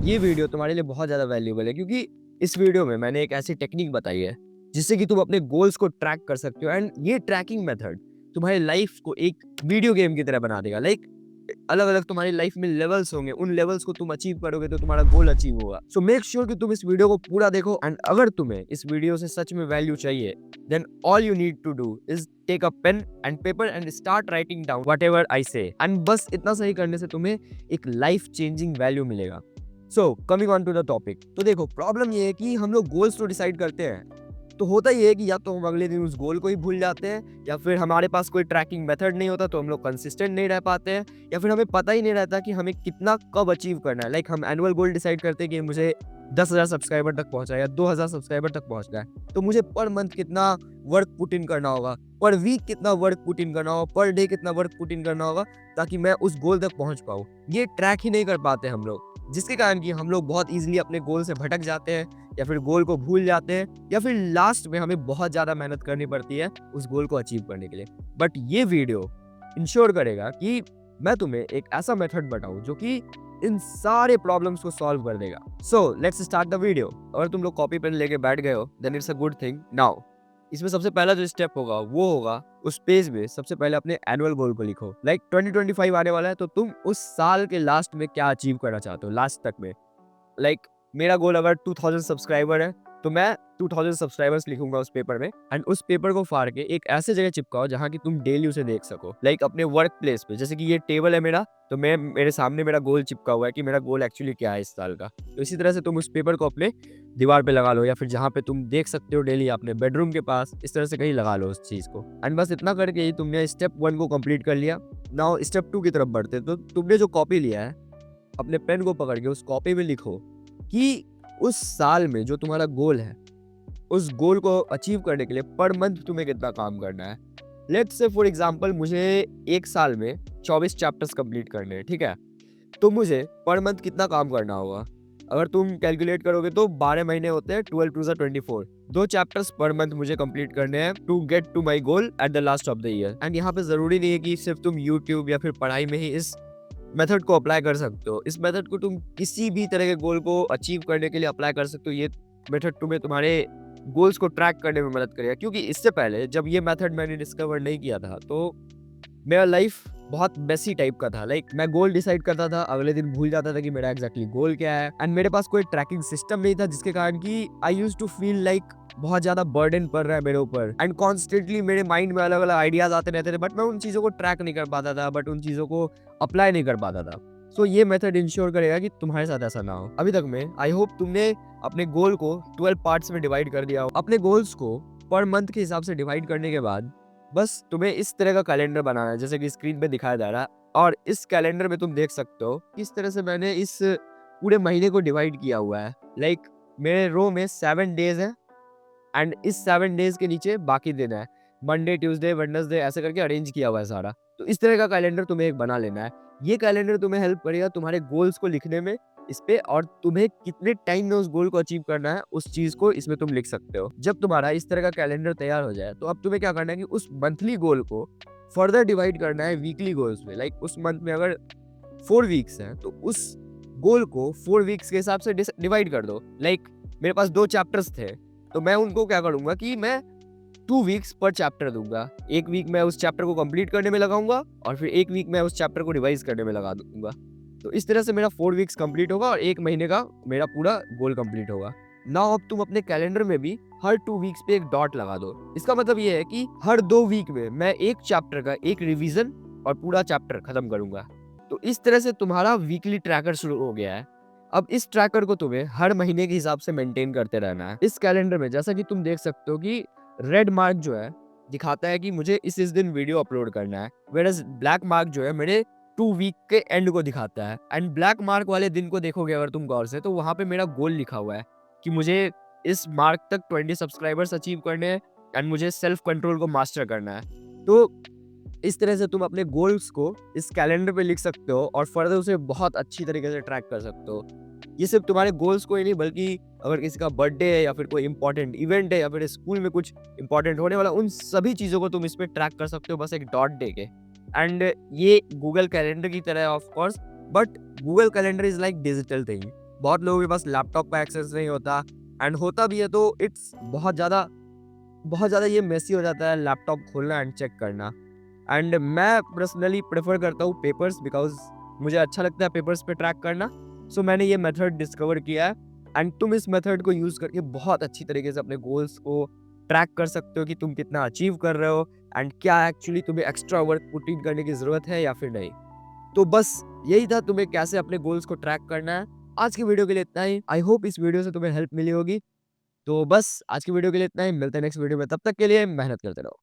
ये वीडियो तुम्हारे लिए बहुत ज़्यादा वैल्यूएबल है क्योंकि इस वीडियो में मैंने एक ऐसी टेक्निक बताई है जिससे कि तुम अपने गोल्स को ट्रैक कर सकते हो एंड ये ट्रैकिंग मेथड तुम्हारी लाइफ को एक वीडियो गेम की तरह बना देगा। लाइक अलग-अलग तुम्हारी लाइफ में लेवल्स होंगे, उन लेवल्स को तुम अचीव करोगे तो तुम्हारा गोल अचीव होगा। सो मेक श्योर कि तुम इस वीडियो को पूरा देखो एंड अगर तुम्हें इस वीडियो से सच में वैल्यू चाहिए then all you need to do is take a pen and paper and start writing down whatever I say and बस इतना सही करने से तुम्हें एक लाइफ चेंजिंग वैल्यू मिलेगा। So coming on to the topic, तो देखो प्रॉब्लम ये है कि हम लोग गोल्स तो डिसाइड करते हैं तो होता ही है कि या तो हम अगले दिन उस गोल को ही भूल जाते हैं या फिर हमारे पास कोई ट्रैकिंग मेथड नहीं होता तो हम लोग कंसिस्टेंट नहीं रह पाते हैं या फिर हमें पता ही नहीं रहता कि हमें कितना कब अचीव करना है। लाइक हम एनुअल गोल डिसाइड करते हैं कि मुझे 10,000 सब्सक्राइबर तक पहुंचा है या 2,000 सब्सक्राइबर तक पहुंचना है तो मुझे पर मंथ कितना वर्क पुट इन करना होगा, पर वीक कितना वर्क पुट इन करना होगा, पर डे कितना वर्क पुट इन करना होगा ताकि मैं उस गोल तक पहुंच पाऊँ। ये ट्रैक ही नहीं कर पाते हम लोग, जिसके कारण कि हम लोग बहुत ईजिली अपने गोल से भटक जाते हैं या फिर गोल को भूल जाते हैं या फिर लास्ट में हमें बहुत ज़्यादा मेहनत करनी पड़ती है उस गोल को अचीव करने के लिए। बट ये वीडियो इंश्योर करेगा कि मैं तुम्हें एक ऐसा मेथड बताऊं जो कि इन सारे प्रॉब्लम्स को सॉल्व कर देगा। So let's start the video. अगर तुम लोग कॉपी पेन लेके बैठ गए हो then it's a good thing. Now इसमें सबसे पहला जो स्टेप होगा वो होगा उस पेज में सबसे पहले अपने एनुअल गोल को लिखो। लाइक 2025 आने वाला है तो तुम उस साल के लास्ट में क्या अचीव करना चाहते हो लास्ट तक में। लाइक मेरा गोल अगर 2000 सब्सक्राइबर है तो मैं 2000 सब्सक्राइबर्स लिखूंगा उस पेपर में एंड उस पेपर को फाड़ के एक ऐसे जगह चिपकाओ जहां कि तुम डेली उसे देख सको। लाइक अपने वर्क प्लेस पे, जैसे कि ये टेबल है मेरा तो मैं मेरे सामने मेरा गोल चिपका हुआ है कि मेरा गोल एक्चुअली क्या है इस साल का। तो इसी तरह से तुम उस पेपर को अपने दीवार पे लगा लो या फिर जहाँ पे तुम देख सकते हो डेली अपने बेडरूम के पास, इस तरह से कहीं लगा लो उस चीज को। एंड बस इतना करके ही तुमने स्टेप 1 को कंप्लीट कर लिया। नाउ स्टेप 2 की तरफ बढ़ते। तो तुमने जो कॉपी लिया है अपने पेन को पकड़ के उस कॉपी में लिखो कि उस साल में जो तुम्हारा गोल है उस गोल को अचीव करने के लिए पर मंथ तुम्हें कितना काम करना है। लेट्स से फॉर एग्जांपल मुझे एक साल में 24 चैप्टर्स कंप्लीट करने हैं, ठीक है। तो मुझे पर मंथ कितना काम करना होगा, अगर तुम कैलकुलेट करोगे तो 12 महीने होते हैं, 12 टू 24, 2 चैप्टर्स पर मंथ मुझे कंप्लीट करने हैं to get to my goal at the last of the year. And यहाँ पे जरूरी नहीं है कि सिर्फ तुम यूट्यूब या फिर पढ़ाई में ही इस मेथड को अप्लाई कर सकते हो। इस मेथड को तुम किसी भी तरह के गोल को अचीव करने के लिए अप्लाई कर सकते हो। ये मेथड तुम्हें तुम्हारे गोल्स को ट्रैक करने में मदद करेगा क्योंकि इससे पहले जब ये मेथड मैंने डिस्कवर नहीं किया था तो मेरा लाइफ बहुत मेसी टाइप का था। लाइक मैं गोल डिसाइड करता था, अगले दिन भूल जाता था कि मेरा एग्जैक्टली गोल क्या है एंड मेरे पास कोई ट्रैकिंग सिस्टम नहीं था, जिसके कारण कि I used to feel like बहुत ज्यादा बर्डन पड़ रहा है मेरे ऊपर एंड कॉन्स्टेंटली मेरे माइंड में अलग अलग आइडियाज आते रहते थे बट मैं उन चीजों को ट्रैक नहीं कर पाता था, बट उन चीजों को अप्लाई नहीं कर पाता था। सो ये मेथड इंश्योर करेगा कि तुम्हारे साथ ऐसा ना हो। अभी तक में आई होप तुमने अपने गोल को 12 पार्ट्स में डिवाइड कर दिया हो। अपने गोल्स को पर मंथ के हिसाब से डिवाइड करने के बाद बस तुम्हें इस तरह का कैलेंडर बनाना है जैसे कि स्क्रीन पे दिखाया जा रहा है। और इस कैलेंडर में तुम देख सकते हो किस तरह से मैंने इस पूरे महीने को डिवाइड किया हुआ है। लाइक मेरे रो में 7 डेज है एंड इस 7 डेज के नीचे बाकी दिन है, मंडे ट्यूसडे वेडनेसडे ऐसे करके अरेंज किया हुआ है सारा। तो इस तरह का कैलेंडर तुम्हें एक बना लेना है। ये कैलेंडर तुम्हें हेल्प करेगा तुम्हारे गोल्स को लिखने में इस पे, और तुम्हें कितने टाइम में उस गोल को अचीव करना है उस चीज को इसमें तुम लिख सकते हो। जब तुम्हारा इस तरह का कैलेंडर तैयार हो जाए तो अब तुम्हें क्या करना है कि उस मंथली गोल को फर्दर डिवाइड करना है वीकली गोल्स में। लाइक उस मंथ में अगर 4 वीक्स हैं तो उस गोल को 4 वीक्स के हिसाब से डिवाइड कर दो। लाइक मेरे पास 2 चैप्टर्स थे तो मैं उनको क्या करूंगा कि मैं 2 वीक्स पर चैप्टर दूंगा। एक वीक मैं उस चैप्टर को कंप्लीट करने में लगाऊंगा और फिर एक वीक मैं उस चैप्टर को रिवाइज करने में लगा दूंगा। तो इस तरह से मेरा 4 वीक्स कंप्लीट होगा और एक महीने का मेरा पूरा गोल कंप्लीट होगा। नाउ अब तुम अपने कैलेंडर में भी हर 2 वीक्स पे एक डॉट लगा दो। इसका मतलब ये है कि हर 2 वीक में मैं एक चैप्टर का एक रिवीजन और पूरा चैप्टर खत्म करूंगा। तो इस तरह से तुम्हारा वीकली ट्रैकर शुरू हो गया है। अब इस ट्रैकर को तुम्हें हर महीने के हिसाब से मेंटेन करते रहना है। इस कैलेंडर में जैसा कि तुम देख सकते हो कि रेड मार्क जो है दिखाता है कि मुझे इस दिन वीडियो अपलोड करना है, वेयरएज ब्लैक मार्क जो है मेरे 2 वीक के एंड को दिखाता है। एंड ब्लैक मार्क वाले दिन को देखोगे अगर तुम गौर से तो वहां पे मेरा गोल लिखा हुआ है कि मुझे इस मार्क तक 20 सब्सक्राइबर्स अचीव करने हैं एंड मुझे सेल्फ कंट्रोल को मास्टर करना है। तो इस तरह से तुम अपने गोल्स को इस कैलेंडर पे लिख सकते हो और फर्दर उसे बहुत अच्छी तरीके से ट्रैक कर सकते हो। ये सिर्फ तुम्हारे गोल्स को ही नहीं बल्कि अगर किसी का बर्थडे है या फिर कोई इंपॉर्टेंट इवेंट है या फिर स्कूल में कुछ इंपॉर्टेंट होने वाला, उन सभी चीज़ों को तुम इस पे ट्रैक कर सकते हो बस एक डॉट दे के। एंड ये गूगल कैलेंडर की तरह है of course, but Google calendar is like digital thing. बहुत लोगों के पास लैपटॉप का एक्सेस नहीं होता, एंड होता भी है तो इट्स बहुत ज़्यादा ये मेसी हो जाता है लैपटॉप खोलना एंड चेक करना। एंड मैं पर्सनली प्रेफर करता हूँ पेपर्स, बिकॉज मुझे अच्छा लगता है पेपर्स पे ट्रैक करना। सो मैंने ये मेथड डिस्कवर किया है, एंड तुम इस मेथड को यूज़ करके बहुत अच्छी तरीके से अपने गोल्स को ट्रैक कर सकते हो कि तुम कितना अचीव कर रहे हो एंड क्या एक्चुअली तुम्हें एक्स्ट्रा वर्क पुट इन करने की ज़रूरत है या फिर नहीं। तो बस यही था, तुम्हें कैसे अपने गोल्स को ट्रैक करना है। आज की वीडियो के लिए इतना ही। आई होप इस वीडियो से तुम्हें हेल्प मिली होगी। तो बस आज की वीडियो के लिए इतना ही। मिलते हैं नेक्स्ट वीडियो में, तब तक के लिए मेहनत करते रहो।